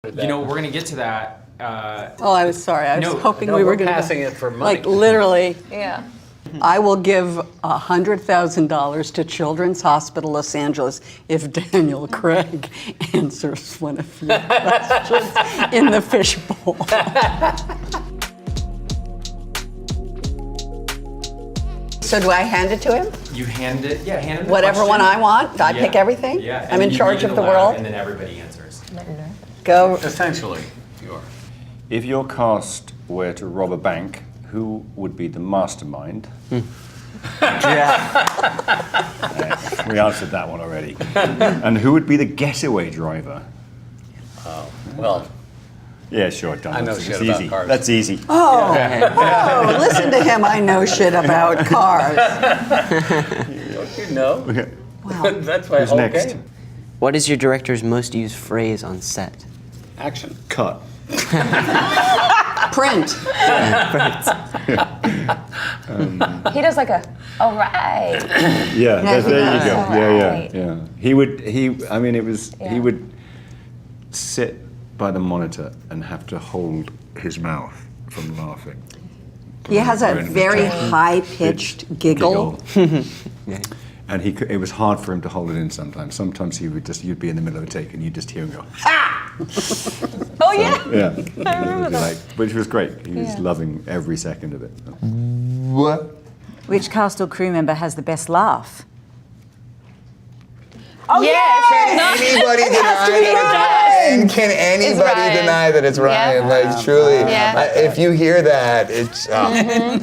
You know, we're gonna get to that. Oh, I was sorry. I was hoping we were going to passing it for money. Like literally. Yeah. I will give $100,000 to Children's Hospital Los Angeles if Daniel Craig answers one of your questions in the fishbowl. So do I hand it to him? You hand it, yeah, hand him the Whatever question. one I want? I Yeah. pick everything? Yeah. I'm in you charge read of it the aloud, world? And then everybody answers. Go. Essentially, you are. If your cast were to rob a bank, who would be the mastermind? We answered that one already. And who would be the getaway driver? Oh, well. Yeah, sure, done. I know That's shit about easy. cars. That's easy. Oh, listen to him. I know shit about cars. Don't you know? Wow. That's my Who's whole next? game. What is your director's most used phrase on set? Action. Cut. Print. He does like a, all right. Yeah, there you go. Right. Yeah. He would sit by the monitor and have to hold his mouth from laughing. He has a very high-pitched giggle. And it was hard for him to hold it in sometimes. Sometimes you'd be in the middle of a take and you'd just hear him go, "Ha!" Oh, yeah. Yeah. I remember that. Which was great. He was loving every second of it. What? Which cast or crew member has the best laugh? Oh, yes. Anybody deny that? And can anybody Ryan. deny that it's Ryan? Yeah. Like truly, Yeah. if you hear that, it's okay.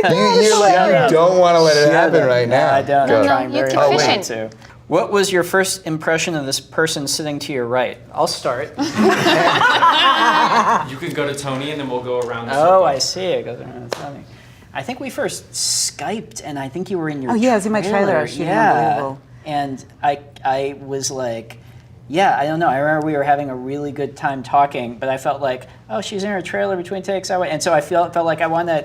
You don't want to let it happen right now. I don't. Go. I'm trying you very keep hard fishing. to. What was your first impression of this person sitting to your right? I'll start. You can go to Tony and then we'll go around the Oh, circle. I see. It goes around the Tony. I think we first Skyped, and I think you were in your Oh, yeah, it was in my trailer. I was shooting Unbelievable. And I was like, yeah, I don't know. I remember we were having a really good time talking, but I felt like, oh, she's in her trailer between takes. And so I felt like I don't want to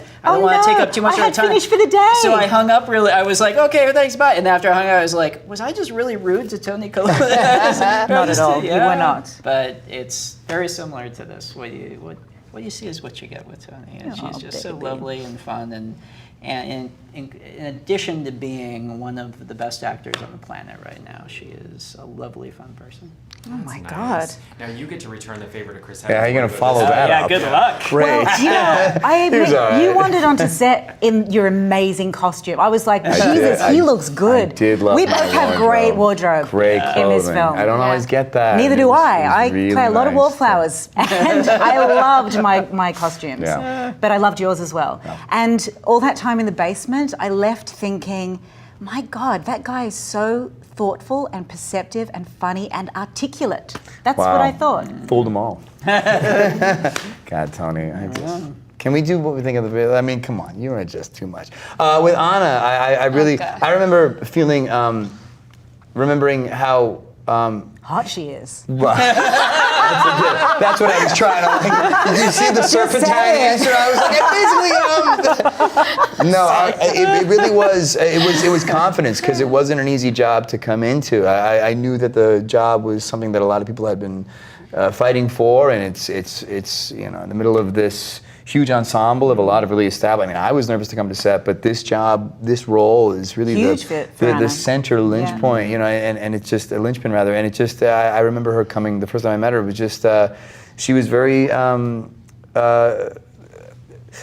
take up too much of her time. finished for the day. So I hung up really. I was like, okay, thanks, bye. And after I hung up, I was like, was I just really rude to Tony Collette? Not at all. You were not. But it's very similar to this. What you see is what you get with Tony. And she's just so lovely and fun, and in addition to being one of the best actors on the planet right now, she is a lovely, fun person. Oh my Nice. God. Now you get to return the favor to Chris. Yeah, how are you gonna follow that? that Yeah, up? good luck. Great. Well, do you know, I admit, He was all right. you wandered onto set in your amazing costume. I was like, Jesus, did. he looks good. I did love We my both have wardrobe. great wardrobe Great in clothing. this film. I don't always get that. Neither It do was- I. it was I really play a lot of nice. wallflowers, and I loved my costumes. Yeah. But I loved yours as well. And all that time in the basement, I left thinking, my God, that guy is so thoughtful and perceptive and funny and articulate. That's what I thought. Fooled them all. God, Tony, can we do what we think of the video? I mean, come on, you are just too much. With Anna, I really, I remember feeling, remembering how. Hot she is. That's what I was trying to like. Did you see the serpentine answer? I was like, no, it really was. It was confidence because it wasn't an easy job to come into. I knew that the job was something that a lot of people had been fighting for, and it's in the middle of this huge ensemble of a lot of really established. I mean, I was nervous to come to set, but this role is really Huge fit for the Anna. center linch point, and it's just a linchpin rather. And it just, I remember her coming the first time I met her. It was just, she was very.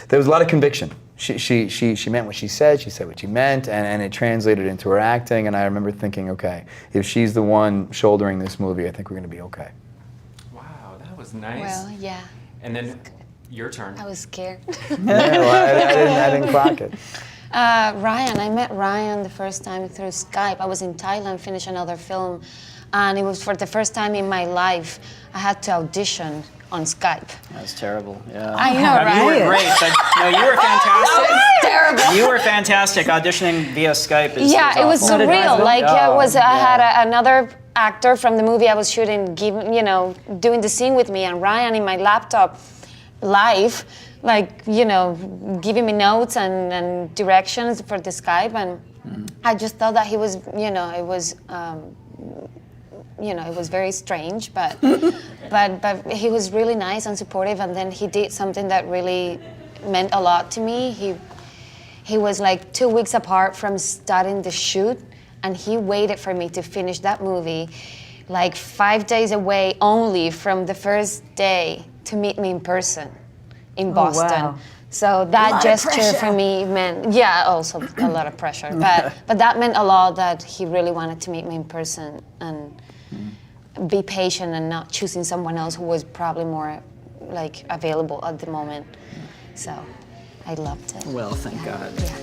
There was a lot of conviction. She meant what she said what she meant, and it translated into her acting. And I remember thinking, okay, if she's the one shouldering this movie, I think we're going to be okay. Wow, that was nice. Well, yeah. And then your turn. I was scared. I didn't clock it. Ryan, I met Ryan the first time through Skype. I was in Thailand, finished another film, and it was for the first time in my life I had to audition on Skype. That was terrible. Yeah. I know, right? You were great, but no, you were fantastic. That was terrible. You were fantastic. Auditioning via Skype is Yeah, it was awful. surreal. Like I had another actor from the movie I was shooting, doing the scene with me, and Ryan in my laptop, live, giving me notes and directions for the Skype, and I just thought that he was, it was you know, it was very strange, but but he was really nice and supportive. And then he did something that really meant a lot to me. He was like 2 weeks apart from starting the shoot, and he waited for me to finish that movie, like 5 days away only from the first day, to meet me in person in Boston. wow. So that gesture for me meant, yeah, also a lot of pressure, but that meant a lot, that he really wanted to meet me in person and be patient and not choosing someone else who was probably more like available at the moment. So I loved it. Well, thank God. Yeah.